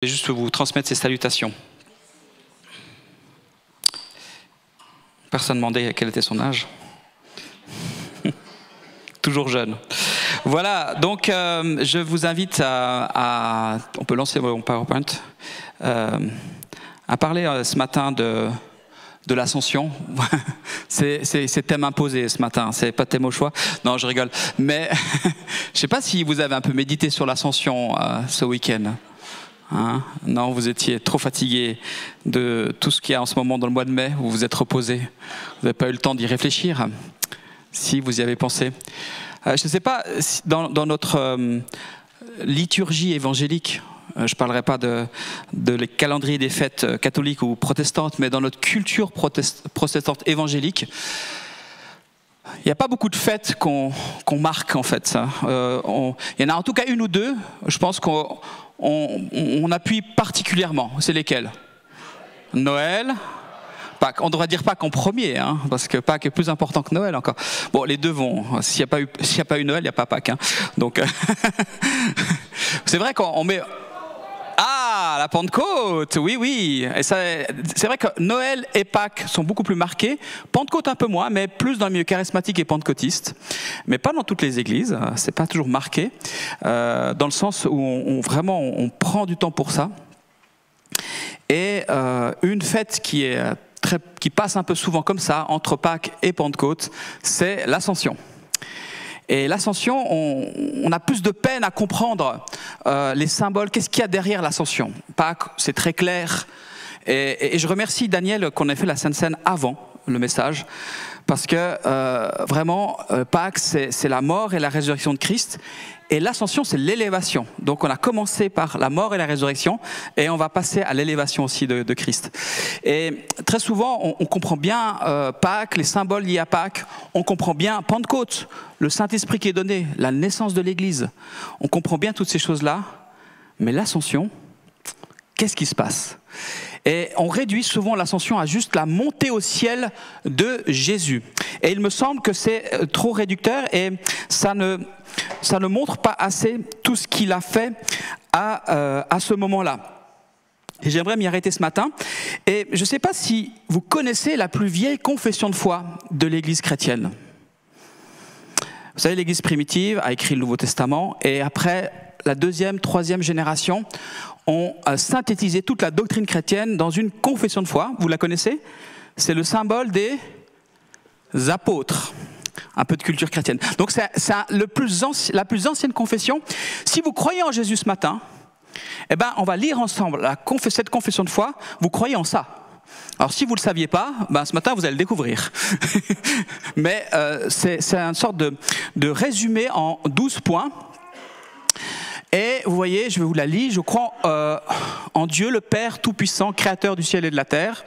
Je vais juste vous transmettre ces salutations. Personne ne demandait quel était son âge. Toujours jeune. Voilà, donc je vous invite on peut lancer mon PowerPoint, à parler ce matin de l'ascension. C'est thème imposé ce matin, c'est pas thème au choix. Non, je rigole. Mais je ne sais pas si vous avez un peu médité sur l'ascension ce week-end. Hein? Non, vous étiez trop fatigué de tout ce qu'il y a en ce moment dans le mois de mai, où vous êtes reposé. Vous n'avez pas eu le temps d'y réfléchir, si vous y avez pensé. Je ne sais pas, dans notre liturgie évangélique, je ne parlerai pas de les calendriers des fêtes catholiques ou protestantes, mais dans notre culture protestante évangélique, il n'y a pas beaucoup de fêtes qu'on marque en fait. Il y en a en tout cas une ou deux, je pense qu'on appuie particulièrement. C'est lesquelles? Noël, Pâques. On devrait dire Pâques en premier, hein, parce que Pâques est plus important que Noël encore. Bon, les deux vont. S'il n'y a pas eu Noël, il n'y a pas Pâques. Hein. Donc, c'est vrai qu'on met... Ah, la Pentecôte, oui, oui. Et c'est vrai que Noël et Pâques sont beaucoup plus marqués. Pentecôte un peu moins, mais plus dans le milieu charismatique et pentecôtiste. Mais pas dans toutes les églises, c'est pas toujours marqué. Dans le sens où on prend du temps pour ça. Et une fête qui passe un peu souvent comme ça, entre Pâques et Pentecôte, c'est l'Ascension. Et l'ascension, on a plus de peine à comprendre les symboles. Qu'est-ce qu'il y a derrière l'ascension? Pâques, c'est très clair. Et je remercie Daniel qu'on ait fait la Sainte Seine avant le message. Parce que vraiment, Pâques, c'est la mort et la résurrection de Christ. Et l'ascension, c'est l'élévation. Donc on a commencé par la mort et la résurrection. Et on va passer à l'élévation aussi de Christ. Et très souvent, on comprend bien Pâques, les symboles liés à Pâques. On comprend bien Pentecôte, le Saint-Esprit qui est donné, la naissance de l'Église. On comprend bien toutes ces choses-là. Mais l'ascension, qu'est-ce qui se passe? Et on réduit souvent l'ascension à juste la montée au ciel de Jésus. Et il me semble que c'est trop réducteur et ça ne montre pas assez tout ce qu'il a fait à ce moment-là. Et j'aimerais m'y arrêter ce matin. Et je ne sais pas si vous connaissez la plus vieille confession de foi de l'Église chrétienne. Vous savez, l'Église primitive a écrit le Nouveau Testament et après la deuxième, troisième génération ont synthétisé toute la doctrine chrétienne dans une confession de foi. Vous la connaissez? C'est le symbole des apôtres. Un peu de culture chrétienne. Donc c'est la plus ancienne confession. Si vous croyez en Jésus ce matin, eh ben, on va lire ensemble cette confession de foi. Vous croyez en ça? Alors si vous ne le saviez pas, ben, ce matin vous allez le découvrir. Mais c'est une sorte de résumé en 12 points. Et vous voyez, je vais vous la lire, je crois en Dieu le Père Tout-Puissant, Créateur du ciel et de la terre,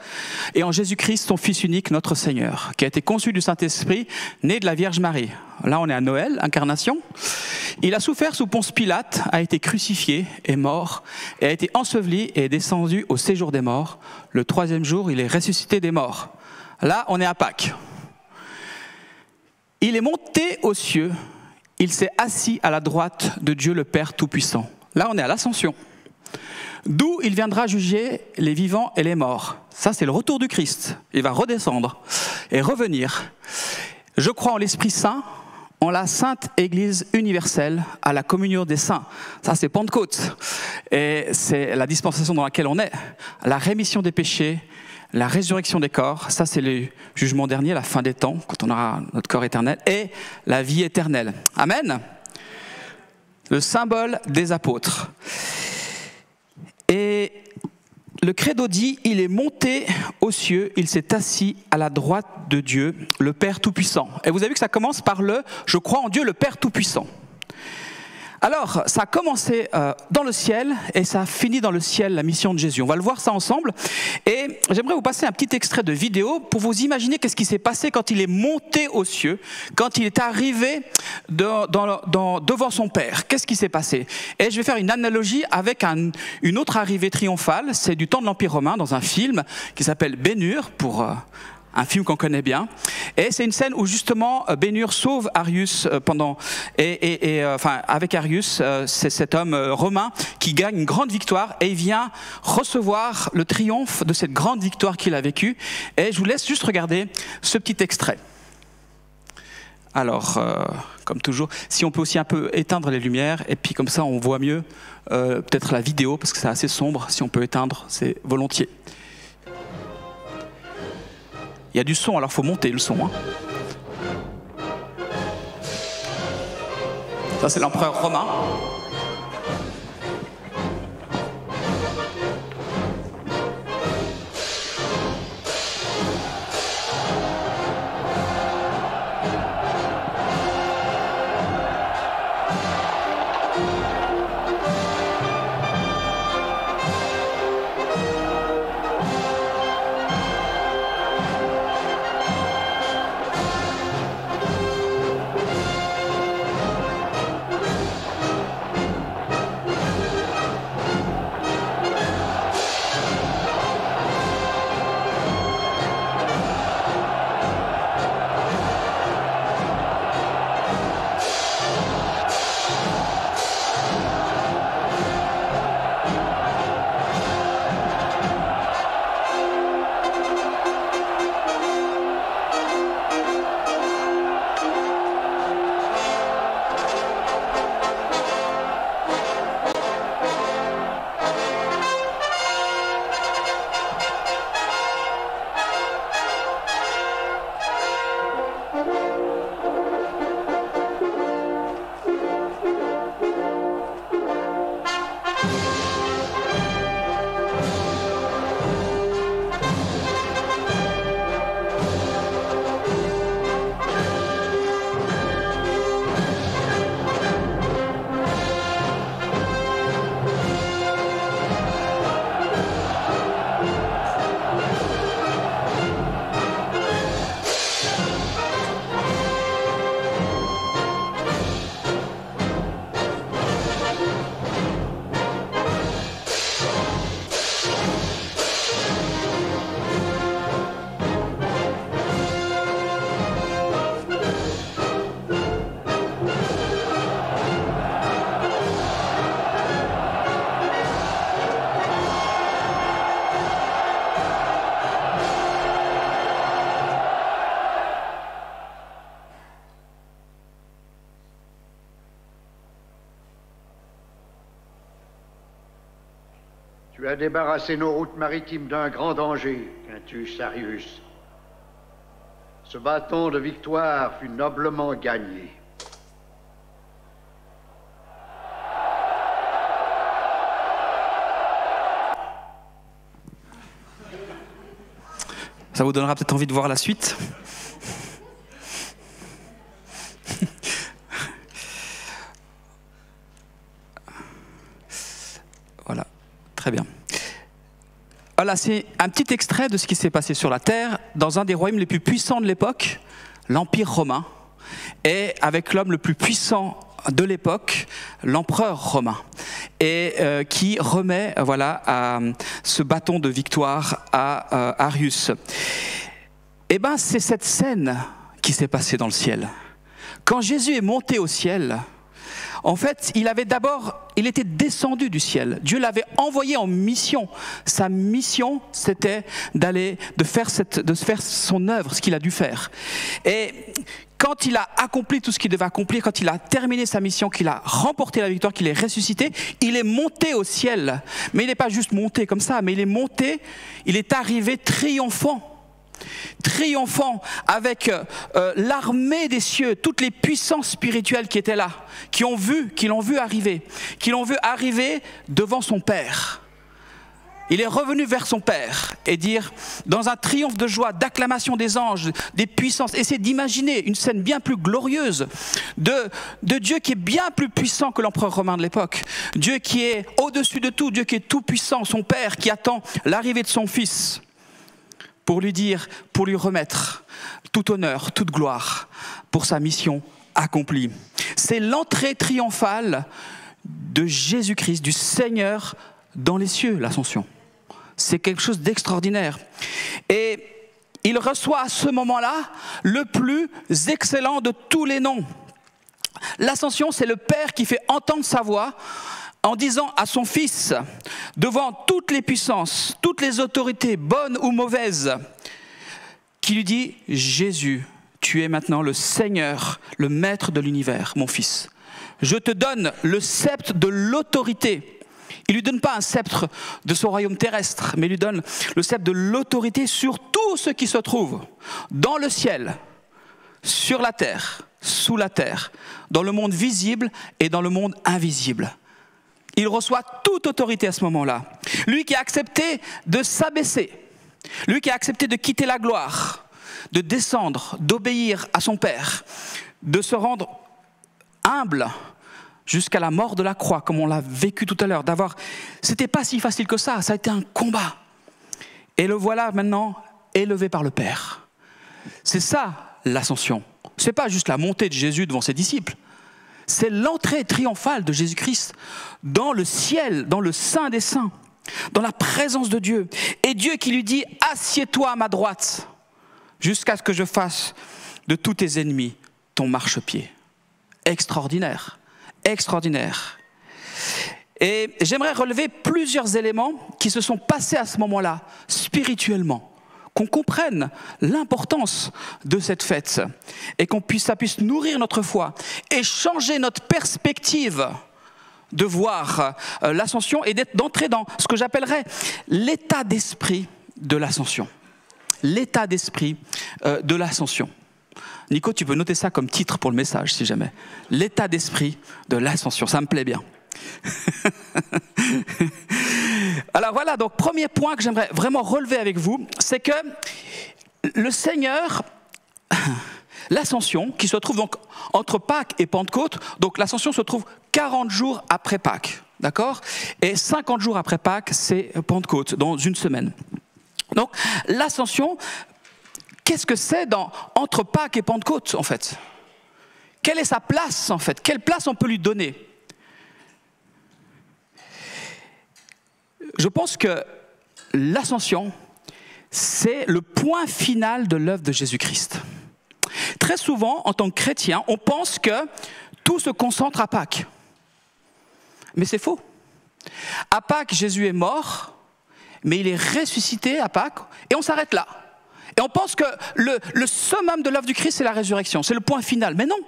et en Jésus-Christ, son Fils unique, notre Seigneur, qui a été conçu du Saint-Esprit, né de la Vierge Marie. Là, on est à Noël, incarnation. Il a souffert sous Ponce Pilate, a été crucifié, est mort, et a été enseveli et est descendu au séjour des morts. Le troisième jour, il est ressuscité des morts. Là, on est à Pâques. Il est monté aux cieux. Il s'est assis à la droite de Dieu le Père Tout-Puissant. Là, on est à l'Ascension. D'où il viendra juger les vivants et les morts. Ça, c'est le retour du Christ. Il va redescendre et revenir. Je crois en l'Esprit Saint, en la Sainte Église universelle, à la communion des saints. Ça, c'est Pentecôte. Et c'est la dispensation dans laquelle on est. La rémission des péchés, la résurrection des corps, ça c'est le jugement dernier, la fin des temps, quand on aura notre corps éternel, et la vie éternelle. Amen. Le symbole des apôtres. Et le credo dit, il est monté aux cieux, il s'est assis à la droite de Dieu, le Père Tout-Puissant. Et vous avez vu que ça commence par je crois en Dieu le Père Tout-Puissant. Alors, ça a commencé dans le ciel et ça a fini dans le ciel, la mission de Jésus. On va le voir ça ensemble. Et j'aimerais vous passer un petit extrait de vidéo pour vous imaginer qu'est-ce qui s'est passé quand il est monté aux cieux, quand il est arrivé devant son Père. Qu'est-ce qui s'est passé? Et je vais faire une analogie avec une autre arrivée triomphale. C'est du temps de l'Empire romain dans un film qui s'appelle Ben-Hur, pour un film qu'on connaît bien. Et c'est une scène où justement Bénur sauve Arius avec Arius, c'est cet homme romain qui gagne une grande victoire et il vient recevoir le triomphe de cette grande victoire qu'il a vécue. Et je vous laisse juste regarder ce petit extrait. Alors, comme toujours, si on peut aussi un peu éteindre les lumières, et puis comme ça on voit mieux peut-être la vidéo, parce que c'est assez sombre, si on peut éteindre, c'est volontiers. Il y a du son, alors il faut monter le son. Hein. Ça c'est l'empereur romain. Tu as débarrassé nos routes maritimes d'un grand danger, Quintus Arius. Ce bâton de victoire fut noblement gagné. Ça vous donnera peut-être envie de voir la suite. Voilà, très bien. Voilà, c'est un petit extrait de ce qui s'est passé sur la Terre dans un des royaumes les plus puissants de l'époque, l'Empire romain, et avec l'homme le plus puissant de l'époque, l'empereur romain, et qui remet ce bâton de victoire à Arius. Eh bien, c'est cette scène qui s'est passée dans le ciel. Quand Jésus est monté au ciel, en fait, il était descendu du ciel. Dieu l'avait envoyé en mission. Sa mission, c'était de faire son œuvre, ce qu'il a dû faire. Et quand il a accompli tout ce qu'il devait accomplir, quand il a terminé sa mission, qu'il a remporté la victoire, qu'il est ressuscité, il est monté au ciel. Mais il n'est pas juste monté comme ça, mais il est arrivé triomphant avec l'armée des cieux, toutes les puissances spirituelles qui étaient là, qui l'ont vu arriver devant son Père. Il est revenu vers son Père et dire, dans un triomphe de joie, d'acclamation des anges, des puissances, essayez d'imaginer une scène bien plus glorieuse de Dieu qui est bien plus puissant que l'empereur romain de l'époque, Dieu qui est au-dessus de tout, Dieu qui est tout puissant, son Père qui attend l'arrivée de son Fils pour lui remettre tout honneur, toute gloire pour sa mission accomplie. C'est l'entrée triomphale de Jésus-Christ, du Seigneur dans les cieux, l'ascension. C'est quelque chose d'extraordinaire. Et il reçoit à ce moment-là le plus excellent de tous les noms. L'ascension, c'est le Père qui fait entendre sa voix en disant à son Fils, devant toutes les puissances, toutes les autorités, bonnes ou mauvaises, qui lui dit, Jésus, tu es maintenant le Seigneur, le Maître de l'univers, mon Fils. Je te donne le sceptre de l'autorité. Il ne lui donne pas un sceptre de son royaume terrestre, mais il lui donne le sceptre de l'autorité sur tout ce qui se trouve dans le ciel, sur la terre, sous la terre, dans le monde visible et dans le monde invisible. Il reçoit toute autorité à ce moment-là. Lui qui a accepté de s'abaisser, lui qui a accepté de quitter la gloire, de descendre, d'obéir à son Père, de se rendre humble jusqu'à la mort de la croix, comme on l'a vécu tout à l'heure, c'était pas si facile que ça a été un combat. Et le voilà maintenant élevé par le Père. C'est ça l'ascension. C'est pas juste la montée de Jésus devant ses disciples. C'est l'entrée triomphale de Jésus-Christ dans le ciel, dans le Saint des Saints, dans la présence de Dieu. Et Dieu qui lui dit, assieds-toi à ma droite, jusqu'à ce que je fasse de tous tes ennemis ton marchepied. Extraordinaire, extraordinaire. Et j'aimerais relever plusieurs éléments qui se sont passés à ce moment-là, spirituellement. Qu'on comprenne l'importance de cette fête et ça puisse nourrir notre foi et changer notre perspective de voir l'ascension et d'entrer dans ce que j'appellerais l'état d'esprit de l'ascension. L'état d'esprit de l'ascension. Nico, tu peux noter ça comme titre pour le message, si jamais. L'état d'esprit de l'ascension, ça me plaît bien. Alors voilà, donc premier point que j'aimerais vraiment relever avec vous, c'est que le Seigneur, l'ascension, qui se trouve donc entre Pâques et Pentecôte, donc l'ascension se trouve 40 jours après Pâques, d'accord ? Et 50 jours après Pâques, c'est Pentecôte, dans une semaine. Donc l'ascension, qu'est-ce que c'est entre Pâques et Pentecôte, en fait ? Quelle est sa place, en fait ? Quelle place on peut lui donner ? Je pense que l'ascension, c'est le point final de l'œuvre de Jésus-Christ. Très souvent, en tant que chrétien, on pense que tout se concentre à Pâques. Mais c'est faux. À Pâques, Jésus est mort, mais il est ressuscité à Pâques, et on s'arrête là. Et on pense que le summum de l'œuvre du Christ, c'est la résurrection, c'est le point final. Mais non,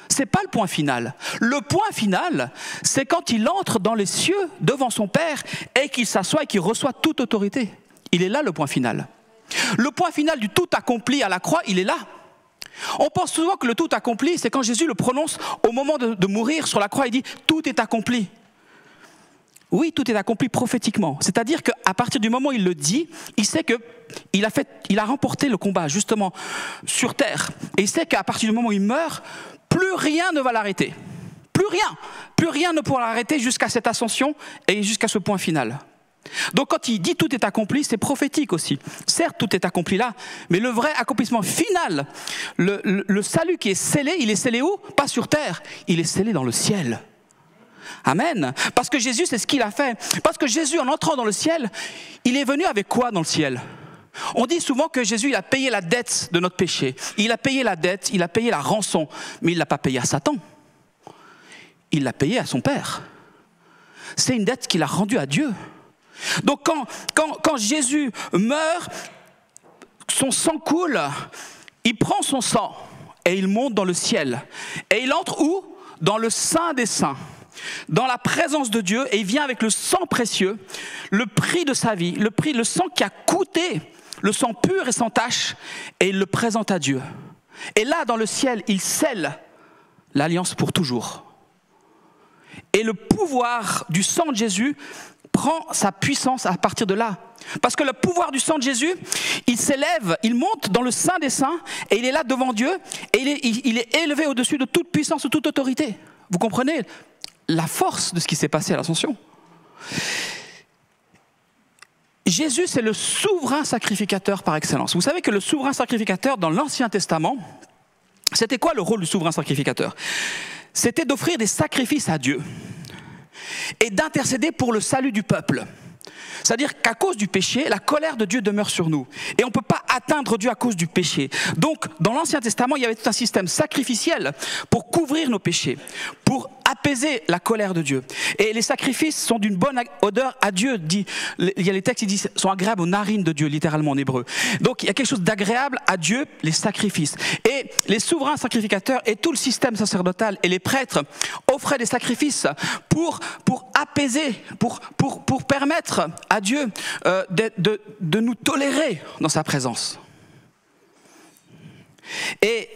c'est pas le point final. Le point final, c'est quand il entre dans les cieux devant son Père et qu'il s'assoit et qu'il reçoit toute autorité. Il est là le point final. Le point final du tout accompli à la croix, il est là. On pense souvent que le tout accompli, c'est quand Jésus le prononce au moment de mourir sur la croix, il dit « tout est accompli ». Oui, tout est accompli prophétiquement. C'est-à-dire qu'à partir du moment où il le dit, il sait qu'il a remporté le combat justement sur terre. Et il sait qu'à partir du moment où il meurt, plus rien ne va l'arrêter. Plus rien ne pourra l'arrêter jusqu'à cette ascension et jusqu'à ce point final. Donc quand il dit tout est accompli, c'est prophétique aussi. Certes, tout est accompli là, mais le vrai accomplissement final, le salut qui est scellé, il est scellé où? Pas sur terre, il est scellé dans le ciel. Amen. Parce que Jésus, c'est ce qu'il a fait. Parce que Jésus, en entrant dans le ciel, il est venu avec quoi dans le ciel? On dit souvent que Jésus, il a payé la dette de notre péché. Il a payé la dette, il a payé la rançon. Mais il ne l'a pas payé à Satan. Il l'a payé à son Père. C'est une dette qu'il a rendue à Dieu. Donc quand Jésus meurt, son sang coule, il prend son sang et il monte dans le ciel. Et il entre où? Dans le Saint des Saints. Dans la présence de Dieu, et il vient avec le sang précieux, le prix de sa vie, le sang qui a coûté, le sang pur et sans tache, et il le présente à Dieu. Et là, dans le ciel, il scelle l'alliance pour toujours. Et le pouvoir du sang de Jésus prend sa puissance à partir de là. Parce que le pouvoir du sang de Jésus, il s'élève, il monte dans le Saint des Saints, et il est là devant Dieu, et il est élevé au-dessus de toute puissance, de toute autorité. Vous comprenez la force de ce qui s'est passé à l'Ascension. Jésus, c'est le souverain sacrificateur par excellence. Vous savez que le souverain sacrificateur, dans l'Ancien Testament, c'était quoi le rôle du souverain sacrificateur? C'était d'offrir des sacrifices à Dieu et d'intercéder pour le salut du peuple. C'est-à-dire qu'à cause du péché, la colère de Dieu demeure sur nous. Et on ne peut pas atteindre Dieu à cause du péché. Donc, dans l'Ancien Testament, il y avait tout un système sacrificiel pour couvrir nos péchés, pour apaiser la colère de Dieu. Et les sacrifices sont d'une bonne odeur à Dieu. Il y a les textes qui disent sont agréables aux narines de Dieu, littéralement en hébreu. Donc, il y a quelque chose d'agréable à Dieu, les sacrifices. Et les souverains sacrificateurs et tout le système sacerdotal et les prêtres offraient des sacrifices pour apaiser, pour permettre à Dieu de nous tolérer dans sa présence. Et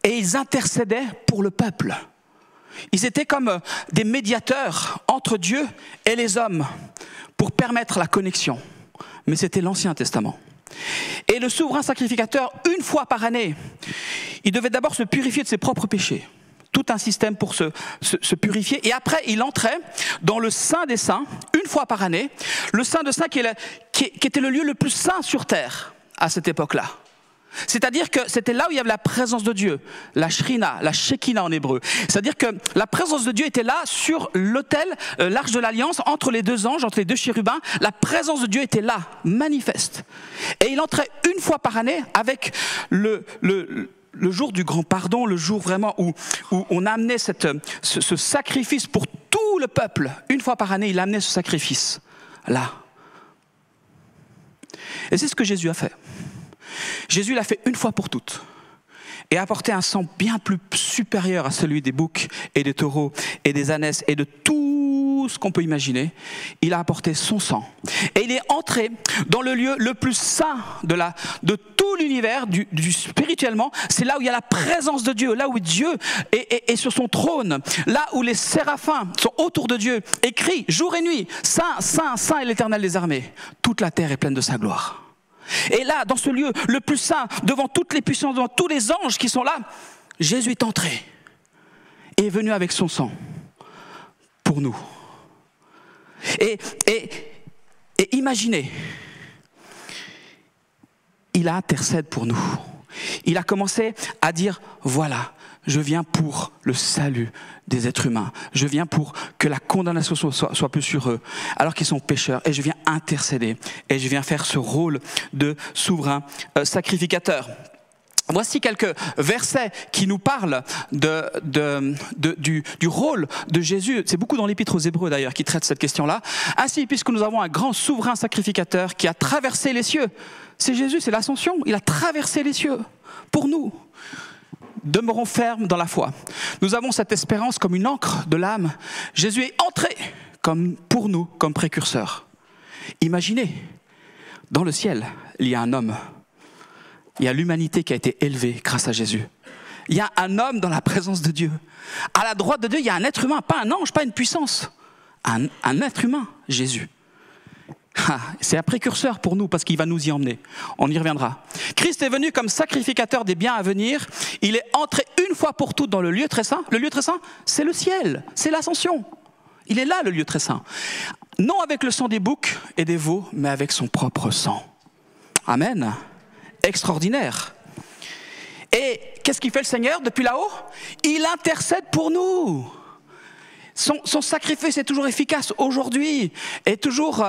ils intercédaient pour le peuple. Ils étaient comme des médiateurs entre Dieu et les hommes pour permettre la connexion. Mais c'était l'Ancien Testament. Et le souverain sacrificateur, une fois par année, il devait d'abord se purifier de ses propres péchés. Tout un système pour se purifier. Et après, il entrait dans le Saint des Saints, une fois par année. Le Saint des Saints qui était le lieu le plus saint sur terre à cette époque-là. C'est-à-dire que c'était là où il y avait la présence de Dieu, la shrina, la shekinah en hébreu. C'est-à-dire que la présence de Dieu était là sur l'autel, l'arche de l'alliance, entre les deux anges, entre les deux chérubins. La présence de Dieu était là, manifeste. Et il entrait une fois par année avec le jour du grand pardon, le jour vraiment où on amenait ce sacrifice pour tout le peuple. Une fois par année, il amenait ce sacrifice là. Et c'est ce que Jésus a fait. Jésus l'a fait une fois pour toutes et a apporté un sang bien plus supérieur à celui des boucs et des taureaux et des ânesses et de tout ce qu'on peut imaginer. Il a apporté son sang et il est entré dans le lieu le plus saint de tout l'univers, du spirituellement. C'est là où il y a la présence de Dieu, là où Dieu est sur son trône, là où les séraphins sont autour de Dieu et crient jour et nuit, Saint, Saint, Saint est l'Éternel des armées. Toute la terre est pleine de sa gloire. Et là, dans ce lieu le plus saint, devant toutes les puissances, devant tous les anges qui sont là, Jésus est entré et est venu avec son sang pour nous. Et imaginez, il intercède pour nous. Il a commencé à dire, voilà, je viens pour le salut des êtres humains. Je viens pour que la condamnation soit plus sur eux, alors qu'ils sont pécheurs. Et je viens intercéder. Et je viens faire ce rôle de souverain sacrificateur. Voici quelques versets qui nous parlent du rôle de Jésus. C'est beaucoup dans l'Épître aux Hébreux d'ailleurs qui traite cette question-là. Ainsi, puisque nous avons un grand souverain sacrificateur qui a traversé les cieux. C'est Jésus, c'est l'ascension. Il a traversé les cieux pour nous. Demeurons fermes dans la foi. Nous avons cette espérance comme une encre de l'âme. Jésus est entré pour nous comme précurseur. Imaginez, dans le ciel, il y a un homme. Il y a l'humanité qui a été élevée grâce à Jésus. Il y a un homme dans la présence de Dieu. À la droite de Dieu, il y a un être humain, pas un ange, pas une puissance. Un être humain, Jésus. C'est un précurseur pour nous parce qu'il va nous y emmener. On y reviendra. Christ est venu comme sacrificateur des biens à venir. Il est entré une fois pour toutes dans le lieu très saint. Le lieu très saint, c'est le ciel, c'est l'ascension. Il est là, le lieu très saint. Non avec le sang des boucs et des veaux, mais avec son propre sang. Amen. Extraordinaire. Et qu'est-ce qu'il fait le Seigneur depuis là-haut? Il intercède pour nous. Son sacrifice est toujours efficace aujourd'hui, est toujours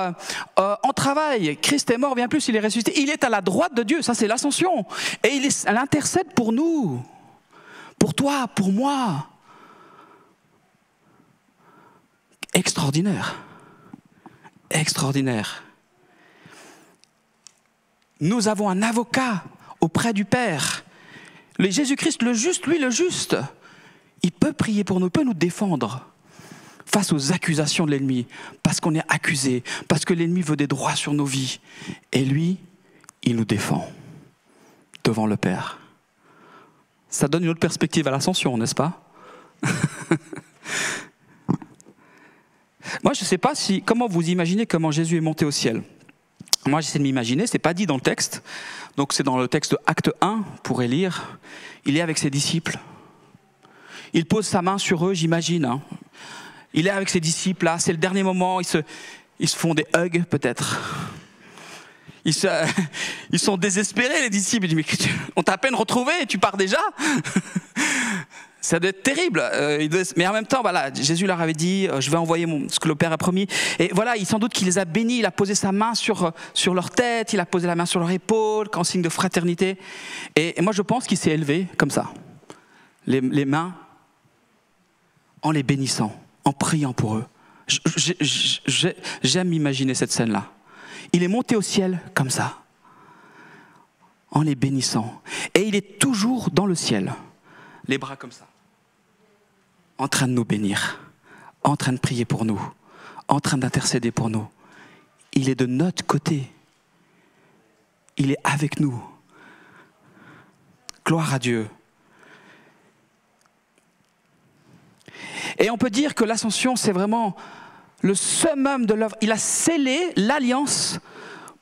en travail. Christ est mort, bien plus, il est ressuscité. Il est à la droite de Dieu, ça c'est l'ascension. Et il intercède pour nous, pour toi, pour moi. Extraordinaire. Extraordinaire. Nous avons un avocat auprès du Père. Le Jésus-Christ, le juste, lui le juste, il peut prier pour nous, il peut nous défendre face aux accusations de l'ennemi, parce qu'on est accusé, parce que l'ennemi veut des droits sur nos vies. Et lui, il nous défend devant le Père. Ça donne une autre perspective à l'ascension, n'est-ce pas? Moi, je ne sais pas comment vous imaginez comment Jésus est monté au ciel. Moi, j'essaie de m'imaginer, ce n'est pas dit dans le texte, donc c'est dans le texte de Acte 1, vous pourrez lire. Il est avec ses disciples. Il pose sa main sur eux, j'imagine. Hein. Il est avec ses disciples là, c'est le dernier moment, ils se font des hugs peut-être. Ils sont désespérés, les disciples. Ils disent, mais on t'a à peine retrouvé et tu pars déjà? Ça doit être terrible. Mais en même temps, voilà, Jésus leur avait dit, je vais envoyer ce que le Père a promis. Et voilà, sans doute qu'il les a bénis, il a posé sa main sur leur tête, il a posé la main sur leur épaule, en signe de fraternité. Et moi, je pense qu'il s'est élevé comme ça, les mains, en les bénissant, en priant pour eux. J'aime imaginer cette scène-là. Il est monté au ciel comme ça, en les bénissant. Et il est toujours dans le ciel, les bras comme ça, en train de nous bénir, en train de prier pour nous, en train d'intercéder pour nous. Il est de notre côté. Il est avec nous. Gloire à Dieu. Et on peut dire que l'ascension, c'est vraiment le summum de l'œuvre. Il a scellé l'alliance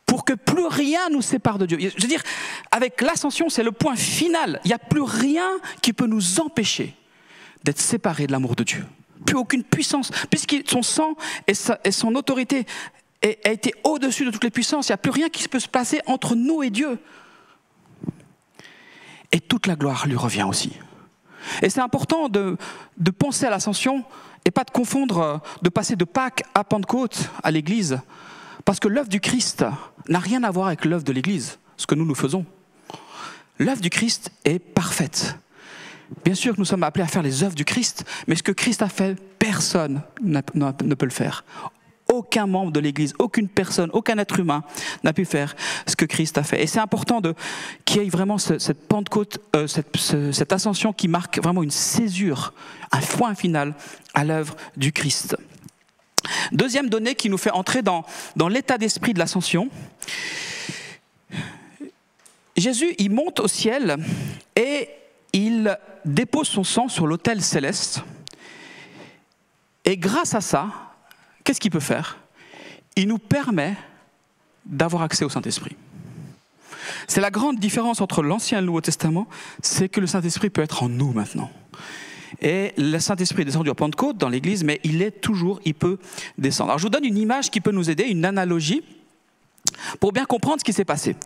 pour que plus rien nous sépare de Dieu. Je veux dire, avec l'ascension, c'est le point final. Il n'y a plus rien qui peut nous empêcher d'être séparés de l'amour de Dieu. Plus aucune puissance, puisque son sang et son autorité a été au-dessus de toutes les puissances. Il n'y a plus rien qui peut se placer entre nous et Dieu. Et toute la gloire lui revient aussi. Et c'est important de penser à l'ascension et pas de confondre, de passer de Pâques à Pentecôte, à l'Église. Parce que l'œuvre du Christ n'a rien à voir avec l'œuvre de l'Église, ce que nous faisons. L'œuvre du Christ est parfaite. Bien sûr que nous sommes appelés à faire les œuvres du Christ, mais ce que Christ a fait, personne ne peut le faire. Aucun membre de l'Église, aucune personne, aucun être humain n'a pu faire ce que Christ a fait. Et c'est important qu'il y ait vraiment cette Pentecôte, cette ascension qui marque vraiment une césure, un point final à l'œuvre du Christ. Deuxième donnée qui nous fait entrer dans l'état d'esprit de l'ascension. Jésus, il monte au ciel et il dépose son sang sur l'autel céleste. Et grâce à ça, qu'est-ce qu'il peut faire? Il nous permet d'avoir accès au Saint-Esprit. C'est la grande différence entre l'Ancien et le Nouveau Testament, c'est que le Saint-Esprit peut être en nous maintenant. Et le Saint-Esprit est descendu à Pentecôte dans l'Église, mais il peut descendre. Alors je vous donne une image qui peut nous aider, une analogie, pour bien comprendre ce qui s'est passé.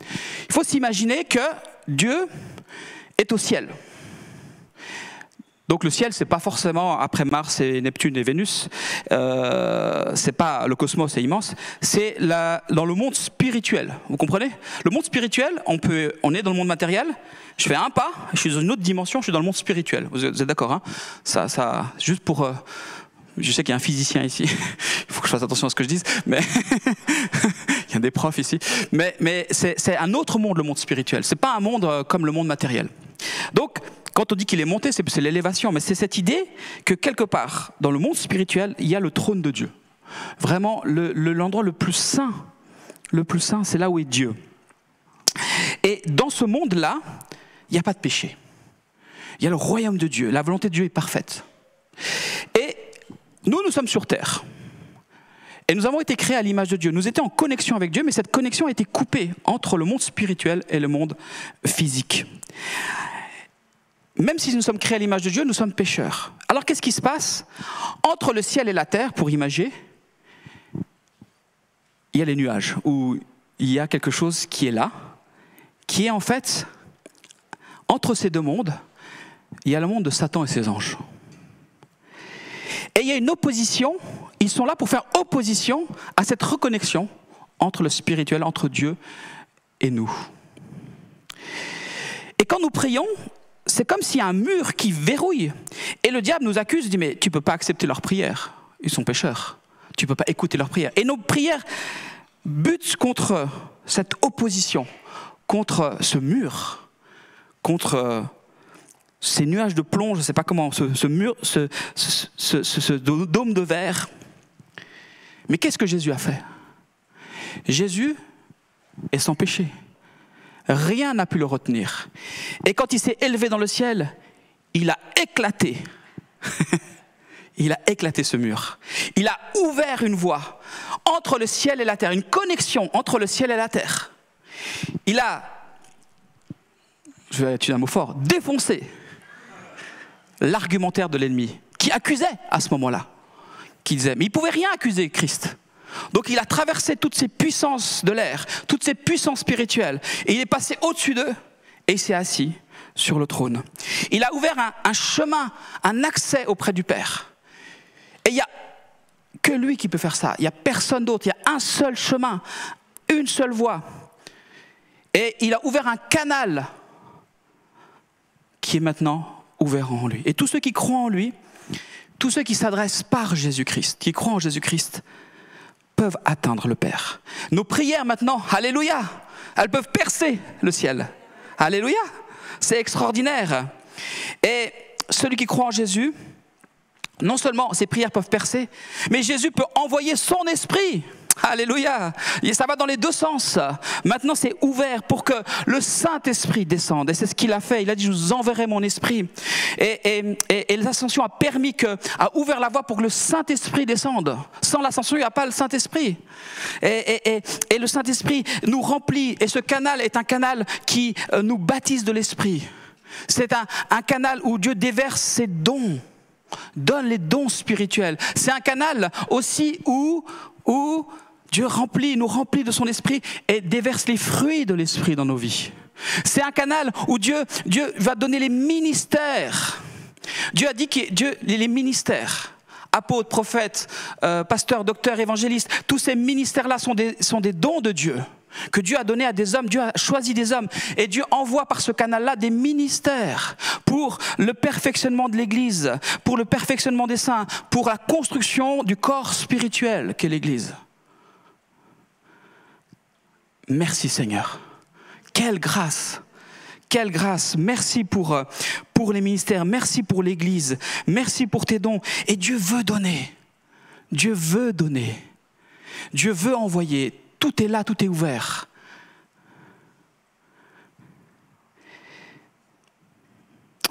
Il faut s'imaginer que Dieu est au ciel. Donc le ciel, c'est pas forcément après Mars et Neptune et Vénus, c'est pas le cosmos, c'est immense, c'est dans le monde spirituel. Vous comprenez? Le monde spirituel, on est dans le monde matériel. Je fais un pas, je suis dans une autre dimension, je suis dans le monde spirituel. Vous êtes d'accord, hein? Ça, juste pour, je sais qu'il y a un physicien ici. Il faut que je fasse attention à ce que je dise, mais il y a des profs ici. Mais c'est un autre monde, le monde spirituel. C'est pas un monde comme le monde matériel. Donc, quand on dit qu'il est monté, c'est l'élévation, mais c'est cette idée que quelque part, dans le monde spirituel, il y a le trône de Dieu. Vraiment, l'endroit le plus saint, c'est là où est Dieu. Et dans ce monde-là, il n'y a pas de péché. Il y a le royaume de Dieu, la volonté de Dieu est parfaite. Et nous sommes sur terre. Et nous avons été créés à l'image de Dieu. Nous étions en connexion avec Dieu, mais cette connexion a été coupée entre le monde spirituel et le monde physique. Même si nous sommes créés à l'image de Dieu, nous sommes pécheurs. Alors qu'est-ce qui se passe? Entre le ciel et la terre, pour imager, il y a les nuages, où il y a quelque chose qui est là, qui est en fait, entre ces deux mondes, il y a le monde de Satan et ses anges. Et il y a une opposition, ils sont là pour faire opposition à cette reconnexion entre le spirituel, entre Dieu et nous. Et quand nous prions, c'est comme s'il y a un mur qui verrouille. Et le diable nous accuse, il dit, mais tu ne peux pas accepter leurs prières. Ils sont pécheurs. Tu ne peux pas écouter leurs prières. Et nos prières butent contre cette opposition, contre ce mur, contre ces nuages de plomb, je ne sais pas comment, ce mur, ce dôme de verre. Mais qu'est-ce que Jésus a fait? Jésus est sans péché. Rien n'a pu le retenir. Et quand il s'est élevé dans le ciel, il a éclaté. Il a éclaté ce mur. Il a ouvert une voie entre le ciel et la terre, une connexion entre le ciel et la terre. Il a, je vais utiliser un mot fort, défoncé l'argumentaire de l'ennemi, qui accusait à ce moment-là, qui disait, mais il ne pouvait rien accuser Christ. Donc il a traversé toutes ces puissances de l'air, toutes ces puissances spirituelles, et il est passé au-dessus d'eux, et il s'est assis sur le trône. Il a ouvert un chemin, un accès auprès du Père. Et il n'y a que lui qui peut faire ça, il n'y a personne d'autre, il y a un seul chemin, une seule voie. Et il a ouvert un canal qui est maintenant ouvert en lui. Et tous ceux qui croient en lui, tous ceux qui s'adressent par Jésus-Christ, qui croient en Jésus-Christ, peuvent atteindre le Père. Nos prières maintenant, alléluia, elles peuvent percer le ciel. Alléluia, c'est extraordinaire. Et celui qui croit en Jésus, non seulement ses prières peuvent percer, mais Jésus peut envoyer son esprit. Alléluia, et ça va dans les deux sens. Maintenant c'est ouvert pour que le Saint-Esprit descende, et c'est ce qu'il a fait. Il a dit: je vous enverrai mon esprit, et l'ascension a ouvert la voie pour que le Saint-Esprit descende. Sans l'ascension il n'y a pas le Saint-Esprit, et le Saint-Esprit nous remplit, et ce canal est un canal qui nous baptise de l'Esprit. C'est un canal où Dieu déverse ses dons, donne les dons spirituels. C'est un canal aussi où Dieu nous remplit de son esprit et déverse les fruits de l'esprit dans nos vies. C'est un canal où Dieu va donner les ministères. Dieu a dit que les ministères, apôtres, prophètes, pasteurs, docteurs, évangélistes, tous ces ministères-là sont des dons de Dieu, que Dieu a donné à des hommes. Dieu a choisi des hommes, et Dieu envoie par ce canal-là des ministères pour le perfectionnement de l'Église, pour le perfectionnement des saints, pour la construction du corps spirituel qu'est l'Église. Merci Seigneur. Quelle grâce! Quelle grâce! Merci pour les ministères, merci pour l'Église, merci pour tes dons. Et Dieu veut donner. Dieu veut donner. Dieu veut envoyer. Tout est là, tout est ouvert.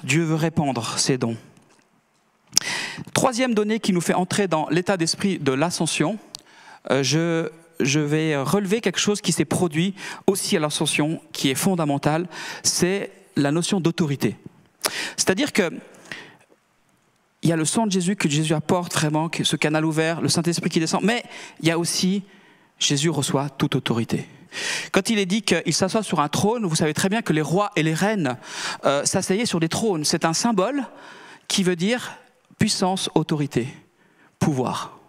Dieu veut répandre ses dons. Troisième donnée qui nous fait entrer dans l'état d'esprit de l'ascension, je vais relever quelque chose qui s'est produit aussi à l'ascension, qui est fondamental, c'est la notion d'autorité. C'est-à-dire que il y a le sang de Jésus que Jésus apporte vraiment, ce canal ouvert, le Saint-Esprit qui descend, mais il y a aussi Jésus reçoit toute autorité. Quand il est dit qu'il s'assoit sur un trône, vous savez très bien que les rois et les reines s'asseyaient sur des trônes. C'est un symbole qui veut dire puissance, autorité, pouvoir.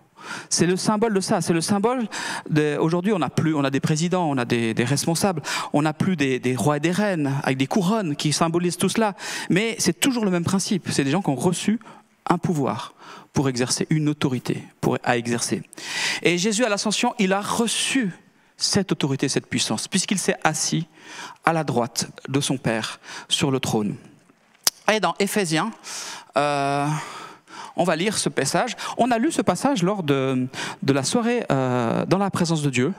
C'est le symbole de ça, c'est le symbole aujourd'hui on a des présidents, on a des responsables, on n'a plus des rois et des reines avec des couronnes qui symbolisent tout cela, mais c'est toujours le même principe, c'est des gens qui ont reçu un pouvoir pour exercer, une autorité à exercer. Et Jésus à l'ascension, il a reçu cette autorité, cette puissance, puisqu'il s'est assis à la droite de son Père sur le trône. Et dans Éphésiens, on va lire ce passage. On a lu ce passage lors de la soirée dans la présence de Dieu.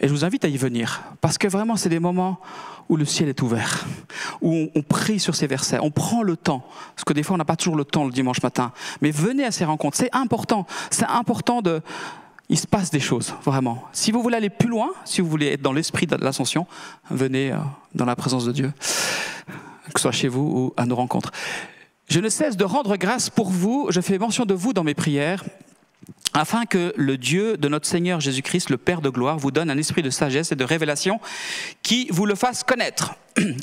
Et je vous invite à y venir. Parce que vraiment, c'est des moments où le ciel est ouvert. Où on prie sur ces versets. On prend le temps. Parce que des fois, on n'a pas toujours le temps le dimanche matin. Mais venez à ces rencontres. C'est important. C'est important il se passe des choses, vraiment. Si vous voulez aller plus loin, si vous voulez être dans l'esprit de l'ascension, venez dans la présence de Dieu. Que ce soit chez vous ou à nos rencontres. Je ne cesse de rendre grâce pour vous, je fais mention de vous dans mes prières, afin que le Dieu de notre Seigneur Jésus-Christ, le Père de gloire, vous donne un esprit de sagesse et de révélation qui vous le fasse connaître,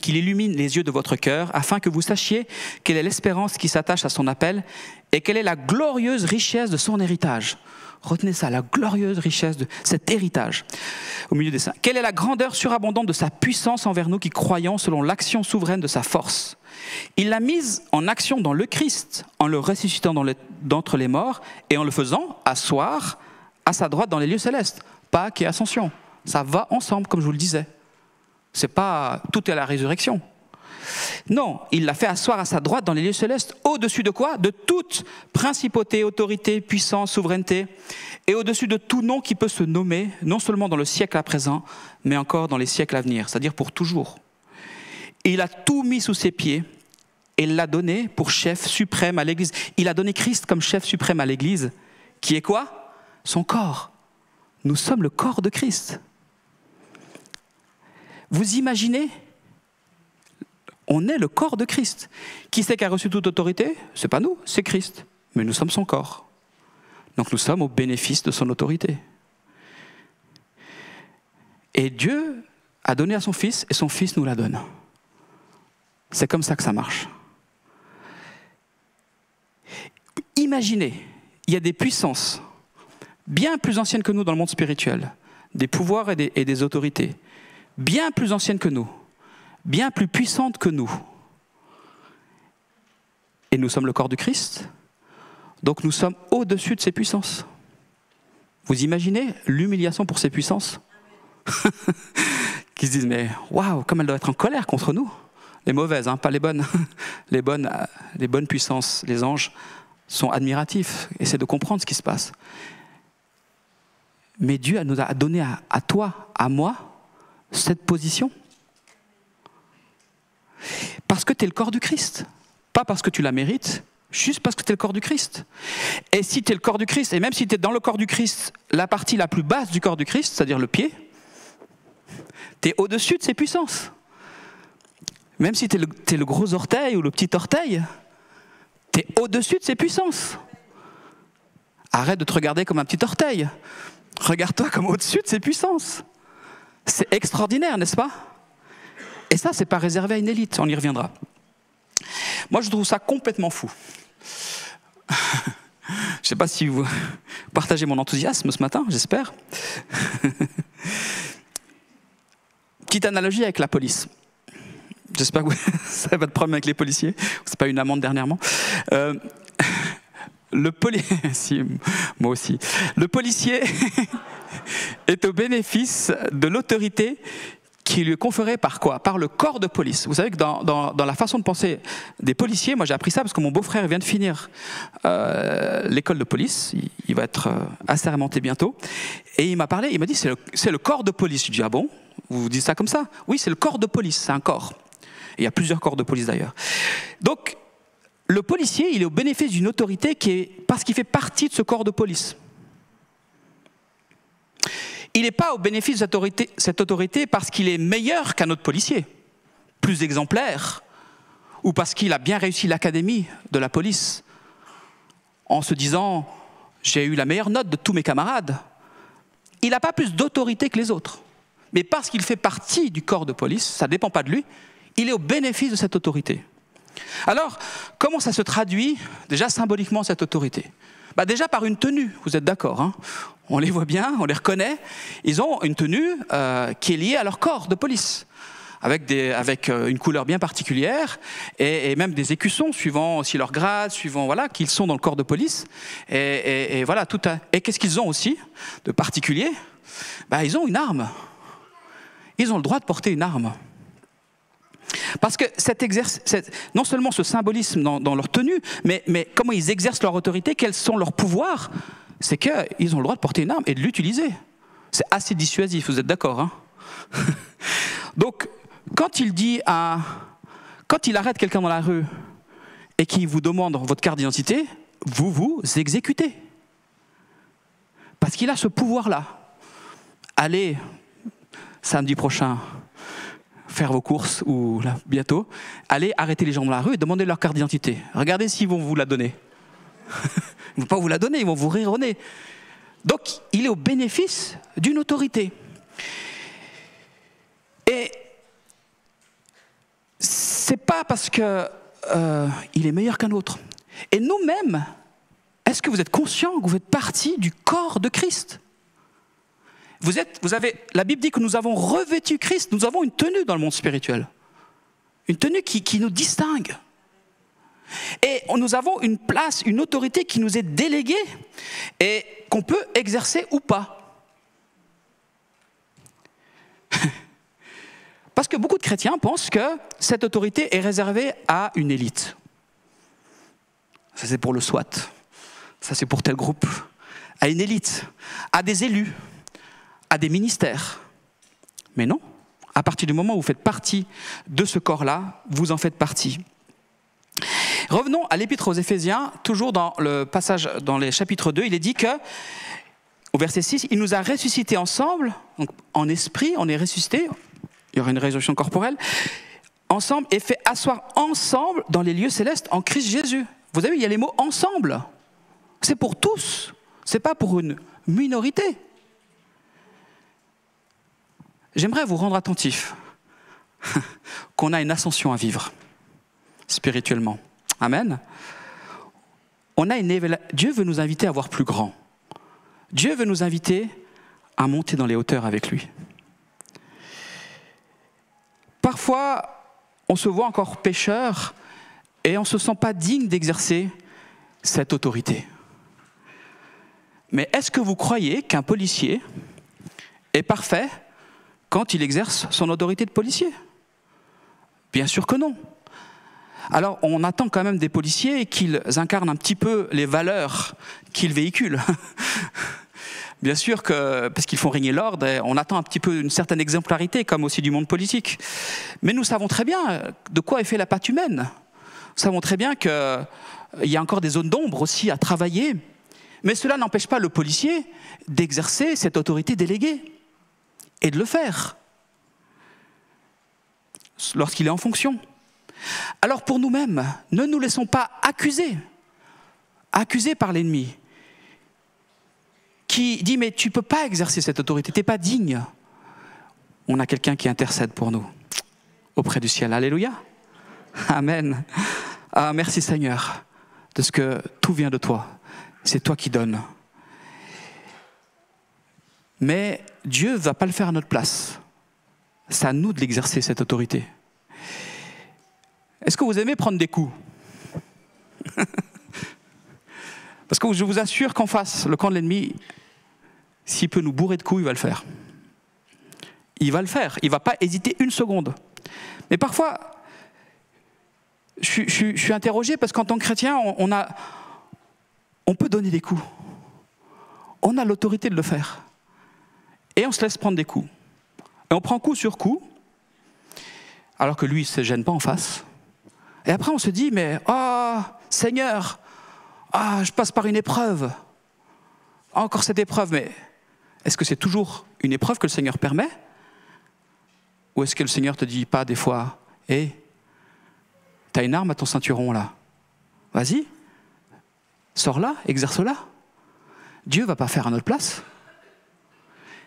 qu'il illumine les yeux de votre cœur, afin que vous sachiez quelle est l'espérance qui s'attache à son appel et quelle est la glorieuse richesse de son héritage. Retenez ça, la glorieuse richesse de cet héritage au milieu des saints. Quelle est la grandeur surabondante de sa puissance envers nous qui croyons selon l'action souveraine de sa force. Il l'a mise en action dans le Christ, en le ressuscitant d'entre les morts et en le faisant asseoir à sa droite dans les lieux célestes. Pâques et ascension, ça va ensemble comme je vous le disais. C'est pas tout est à la résurrection. Non, il l'a fait asseoir à sa droite dans les lieux célestes, au-dessus de quoi? De toute principauté, autorité, puissance, souveraineté, et au-dessus de tout nom qui peut se nommer, non seulement dans le siècle à présent, mais encore dans les siècles à venir, c'est-à-dire pour toujours. Et il a tout mis sous ses pieds, et l'a donné pour chef suprême à l'Église. Il a donné Christ comme chef suprême à l'Église, qui est quoi? Son corps. Nous sommes le corps de Christ. Vous imaginez? On est le corps de Christ. Qui c'est qui a reçu toute autorité? Ce n'est pas nous, c'est Christ. Mais nous sommes son corps. Donc nous sommes au bénéfice de son autorité. Et Dieu a donné à son Fils, et son Fils nous la donne. C'est comme ça que ça marche. Imaginez, il y a des puissances bien plus anciennes que nous dans le monde spirituel, des pouvoirs et des autorités, bien plus anciennes que nous, bien plus puissantes que nous. Et nous sommes le corps du Christ, donc nous sommes au-dessus de ces puissances. Vous imaginez l'humiliation pour ces puissances qui se disent, mais waouh, comme elles doivent être en colère contre nous. Les mauvaises, hein, pas les bonnes. Les bonnes puissances, les anges, sont admiratifs, essaient de comprendre ce qui se passe. Mais Dieu nous a donné à toi, à moi, cette position. Parce que tu es le corps du Christ. Pas parce que tu la mérites, juste parce que tu es le corps du Christ. Et si tu es le corps du Christ, et même si tu es dans le corps du Christ, la partie la plus basse du corps du Christ, c'est-à-dire le pied, tu es au-dessus de ses puissances. Même si tu es le gros orteil ou le petit orteil, tu es au-dessus de ses puissances. Arrête de te regarder comme un petit orteil. Regarde-toi comme au-dessus de ses puissances. C'est extraordinaire, n'est-ce pas? Et ça, c'est pas réservé à une élite, on y reviendra. Moi, je trouve ça complètement fou. Je ne sais pas si vous partagez mon enthousiasme ce matin, j'espère. Petite analogie avec la police. J'espère que vous n'avez pas de problème avec les policiers. C'est pas une amende dernièrement. Si, moi aussi. Le policier est au bénéfice de l'autorité qui lui est conférée par quoi? Par le corps de police. Vous savez que dans la façon de penser des policiers, moi j'ai appris ça parce que mon beau-frère vient de finir l'école de police. Il va être assermenté bientôt. Et il m'a parlé, il m'a dit c'est le corps de police. Je dis ah bon? Vous dites ça comme ça? Oui, c'est le corps de police, c'est un corps. Et il y a plusieurs corps de police d'ailleurs. Donc, le policier, il est au bénéfice d'une autorité parce qu'il fait partie de ce corps de police. Il n'est pas au bénéfice de cette autorité parce qu'il est meilleur qu'un autre policier, plus exemplaire, ou parce qu'il a bien réussi l'académie de la police, en se disant « j'ai eu la meilleure note de tous mes camarades ». Il n'a pas plus d'autorité que les autres. Mais parce qu'il fait partie du corps de police, ça ne dépend pas de lui, il est au bénéfice de cette autorité. Alors, comment ça se traduit, déjà symboliquement, cette autorité? Déjà par une tenue, vous êtes d'accord, hein? On les voit bien, on les reconnaît. Ils ont une tenue qui est liée à leur corps de police, avec une couleur bien particulière, et même des écussons, suivant aussi leur grade, suivant qu'ils sont dans le corps de police. Et voilà, et qu'est-ce qu'ils ont aussi de particulier? Ils ont une arme. Ils ont le droit de porter une arme. Parce que non seulement ce symbolisme dans leur tenue, mais comment ils exercent leur autorité, quels sont leurs pouvoirs, c'est qu'ils ont le droit de porter une arme et de l'utiliser. C'est assez dissuasif, vous êtes d'accord, hein? Donc, quand il arrête quelqu'un dans la rue et qu'il vous demande votre carte d'identité, vous exécutez. Parce qu'il a ce pouvoir-là. Allez, samedi prochain, faire vos courses, ou là, bientôt, allez arrêter les gens dans la rue et demandez leur carte d'identité. Regardez s'ils vont vous la donner. Ils ne vont pas vous la donner, ils vont vous rire au nez. Donc, il est au bénéfice d'une autorité. Et c'est pas parce que il est meilleur qu'un autre. Et nous-mêmes, est-ce que vous êtes conscients que vous faites partie du corps de Christ? La Bible dit que nous avons revêtu Christ, nous avons une tenue dans le monde spirituel. Une tenue qui nous distingue. Et nous avons une place, une autorité qui nous est déléguée et qu'on peut exercer ou pas. Parce que beaucoup de chrétiens pensent que cette autorité est réservée à une élite. Ça c'est pour le SWAT, ça c'est pour tel groupe. À une élite, à des élus, à des ministères. Mais non, à partir du moment où vous faites partie de ce corps-là, vous en faites partie. Revenons à l'épître aux Éphésiens, toujours dans le passage, dans les chapitres 2, il est dit que, au verset 6, il nous a ressuscités ensemble, donc en esprit, on est ressuscités, il y aura une résurrection corporelle, ensemble, et fait asseoir ensemble dans les lieux célestes en Christ Jésus. Vous avez vu, il y a les mots ensemble. C'est pour tous, c'est pas pour une minorité. j'aimerais vous rendre attentif qu'on a une ascension à vivre, spirituellement. Amen. Dieu veut nous inviter à voir plus grand. Dieu veut nous inviter à monter dans les hauteurs avec lui. Parfois, on se voit encore pécheur et on ne se sent pas digne d'exercer cette autorité. Mais est-ce que vous croyez qu'un policier est parfait quand il exerce son autorité de policier? Bien sûr que non. Alors, on attend quand même des policiers qu'ils incarnent un petit peu les valeurs qu'ils véhiculent. Bien sûr que, parce qu'ils font régner l'ordre, on attend un petit peu une certaine exemplarité, comme aussi du monde politique. Mais nous savons très bien de quoi est fait la patte humaine. Nous savons très bien qu'il y a encore des zones d'ombre aussi à travailler. Mais cela n'empêche pas le policier d'exercer cette autorité déléguée et de le faire lorsqu'il est en fonction. Alors pour nous-mêmes, ne nous laissons pas accuser par l'ennemi qui dit « mais tu ne peux pas exercer cette autorité, tu n'es pas digne ». On a quelqu'un qui intercède pour nous auprès du ciel. Alléluia. Amen. Ah, merci Seigneur de ce que tout vient de toi. C'est toi qui donnes. Mais Dieu ne va pas le faire à notre place. C'est à nous de l'exercer, cette autorité. Est-ce que vous aimez prendre des coups? Parce que je vous assure qu'en face, le camp de l'ennemi, s'il peut nous bourrer de coups, il va le faire. Il va le faire. Il ne va pas hésiter une seconde. Mais parfois, je suis interrogé parce qu'en tant que chrétien, on peut donner des coups. On a l'autorité de le faire. Et on se laisse prendre des coups. Et on prend coup sur coup, alors que lui, il ne se gêne pas en face. Et après, on se dit, mais oh, Seigneur, je passe par une épreuve. Encore cette épreuve, mais est-ce que c'est toujours une épreuve que le Seigneur permet? Ou est-ce que le Seigneur ne te dit pas des fois, hé, t'as une arme à ton ceinturon là, vas-y, sors-la, exerce-la. Dieu ne va pas faire à notre place.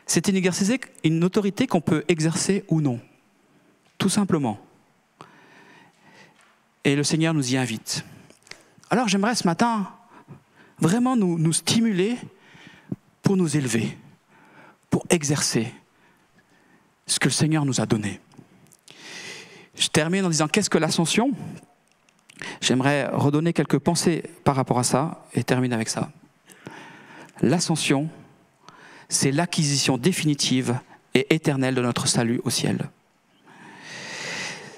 C'est une autorité qu'on peut exercer ou non, tout simplement. Et le Seigneur nous y invite. Alors j'aimerais ce matin vraiment nous stimuler pour nous élever, pour exercer ce que le Seigneur nous a donné. Je termine en disant qu'est-ce que l'ascension? J'aimerais redonner quelques pensées par rapport à ça et terminer avec ça. L'ascension, c'est l'acquisition définitive et éternelle de notre salut au ciel.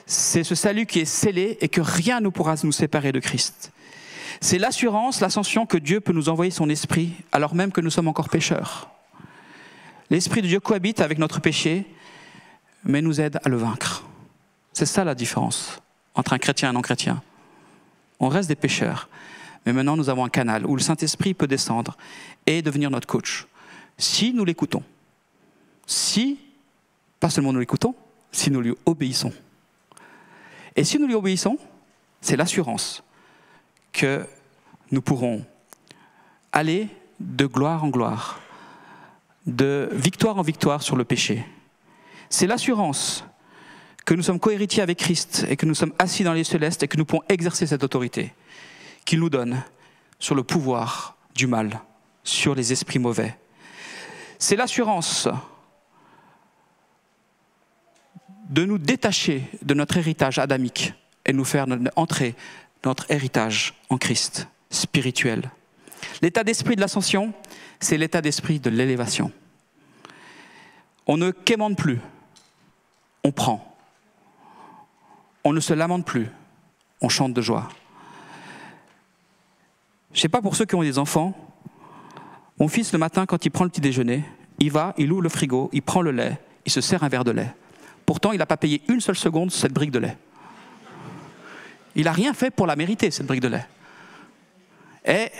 C'est ce salut qui est scellé et que rien ne pourra nous séparer de Christ. C'est l'assurance, l'ascension que Dieu peut nous envoyer son esprit alors même que nous sommes encore pécheurs. L'esprit de Dieu cohabite avec notre péché, mais nous aide à le vaincre. C'est ça la différence entre un chrétien et un non-chrétien. On reste des pécheurs, mais maintenant nous avons un canal où le Saint-Esprit peut descendre et devenir notre coach. Si nous l'écoutons, pas seulement nous l'écoutons, si nous lui obéissons. Et si nous lui obéissons, c'est l'assurance que nous pourrons aller de gloire en gloire, de victoire en victoire sur le péché. C'est l'assurance que nous sommes cohéritiers avec Christ et que nous sommes assis dans les célestes et que nous pouvons exercer cette autorité qu'il nous donne sur le pouvoir du mal, sur les esprits mauvais. C'est l'assurance de nous détacher de notre héritage adamique et nous faire entrer notre héritage en Christ, spirituel. L'état d'esprit de l'ascension, c'est l'état d'esprit de l'élévation. On ne quémande plus, on prend. On ne se lamente plus, on chante de joie. Je ne sais pas pour ceux qui ont des enfants, mon fils le matin quand il prend le petit déjeuner, il ouvre le frigo, il prend le lait, il se sert un verre de lait. Pourtant, il n'a pas payé une seule seconde cette brique de lait. Il n'a rien fait pour la mériter, cette brique de lait. Et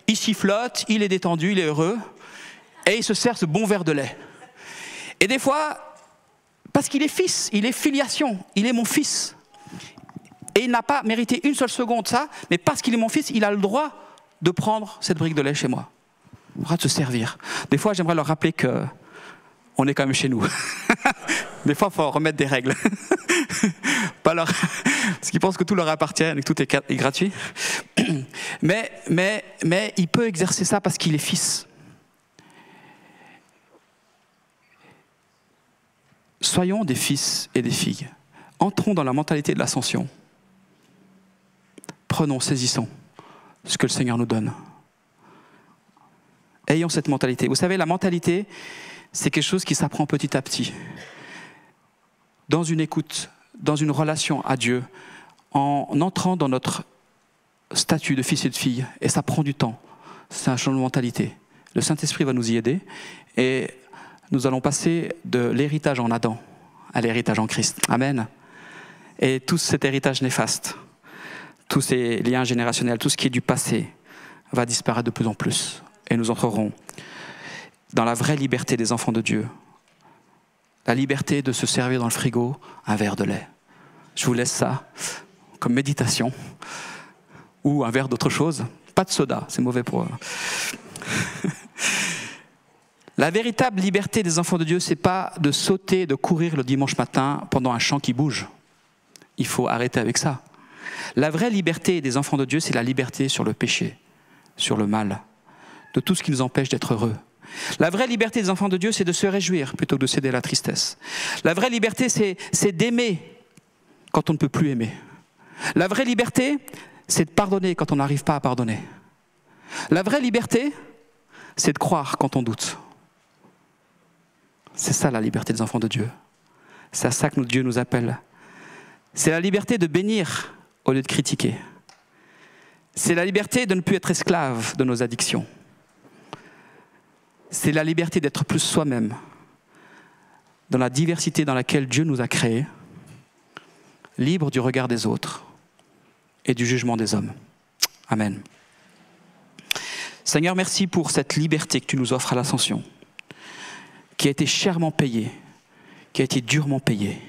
il sifflote, il est détendu, il est heureux, et il se sert ce bon verre de lait. Et des fois, parce qu'il est fils, il est filiation, il est mon fils. Et il n'a pas mérité une seule seconde ça, mais parce qu'il est mon fils, il a le droit de prendre cette brique de lait chez moi. Il aura de se servir. Des fois, j'aimerais leur rappeler qu'on est quand même chez nous. Des fois, il faut remettre des règles. Pas leur... Parce qu'ils pensent que tout leur appartient et que tout est gratuit. Mais il peut exercer ça parce qu'il est fils. Soyons des fils et des filles. Entrons dans la mentalité de l'ascension. Prenons, saisissons ce que le Seigneur nous donne. Ayons cette mentalité. Vous savez, la mentalité, c'est quelque chose qui s'apprend petit à petit. Dans une écoute, dans une relation à Dieu, en entrant dans notre statut de fils et de fille. Et ça prend du temps. C'est un changement de mentalité. Le Saint-Esprit va nous y aider. Et nous allons passer de l'héritage en Adam à l'héritage en Christ. Amen. Et tout cet héritage néfaste, tous ces liens générationnels, tout ce qui est du passé, va disparaître de plus en plus. Et nous entrerons dans la vraie liberté des enfants de Dieu. La liberté de se servir dans le frigo un verre de lait. Je vous laisse ça comme méditation. Ou un verre d'autre chose. Pas de soda, c'est mauvais pour... La véritable liberté des enfants de Dieu, c'est pas de sauter, de courir le dimanche matin pendant un chant qui bouge. Il faut arrêter avec ça. La vraie liberté des enfants de Dieu, c'est la liberté sur le péché, sur le mal, de tout ce qui nous empêche d'être heureux. La vraie liberté des enfants de Dieu, c'est de se réjouir plutôt que de céder à la tristesse. La vraie liberté, c'est d'aimer quand on ne peut plus aimer. La vraie liberté, c'est de pardonner quand on n'arrive pas à pardonner. La vraie liberté, c'est de croire quand on doute. C'est ça la liberté des enfants de Dieu. C'est à ça que Dieu nous appelle. C'est la liberté de bénir au lieu de critiquer. C'est la liberté de ne plus être esclave de nos addictions. C'est la liberté d'être plus soi-même, dans la diversité dans laquelle Dieu nous a créés, libre du regard des autres et du jugement des hommes. Amen. Seigneur, merci pour cette liberté que tu nous offres à l'Ascension, qui a été chèrement payée, qui a été durement payée.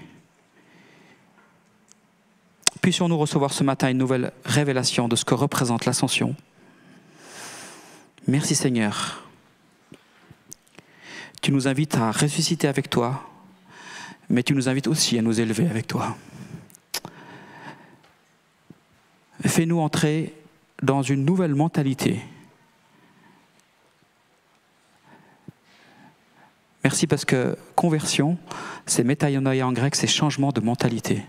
Puissions-nous recevoir ce matin une nouvelle révélation de ce que représente l'Ascension. Merci Seigneur. Tu nous invites à ressusciter avec toi, mais tu nous invites aussi à nous élever avec toi. Fais-nous entrer dans une nouvelle mentalité. Merci parce que conversion, c'est métaionoia en grec, c'est changement de mentalité.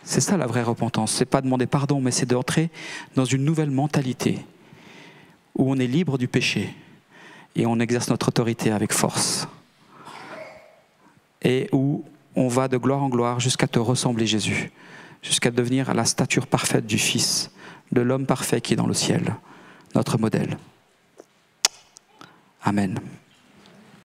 C'est ça la vraie repentance. C'est pas demander pardon, mais c'est d'entrer dans une nouvelle mentalité où on est libre du péché et on exerce notre autorité avec force. Et où on va de gloire en gloire jusqu'à te ressembler, Jésus, jusqu'à devenir à la stature parfaite du Fils, de l'homme parfait qui est dans le ciel, notre modèle. Amen.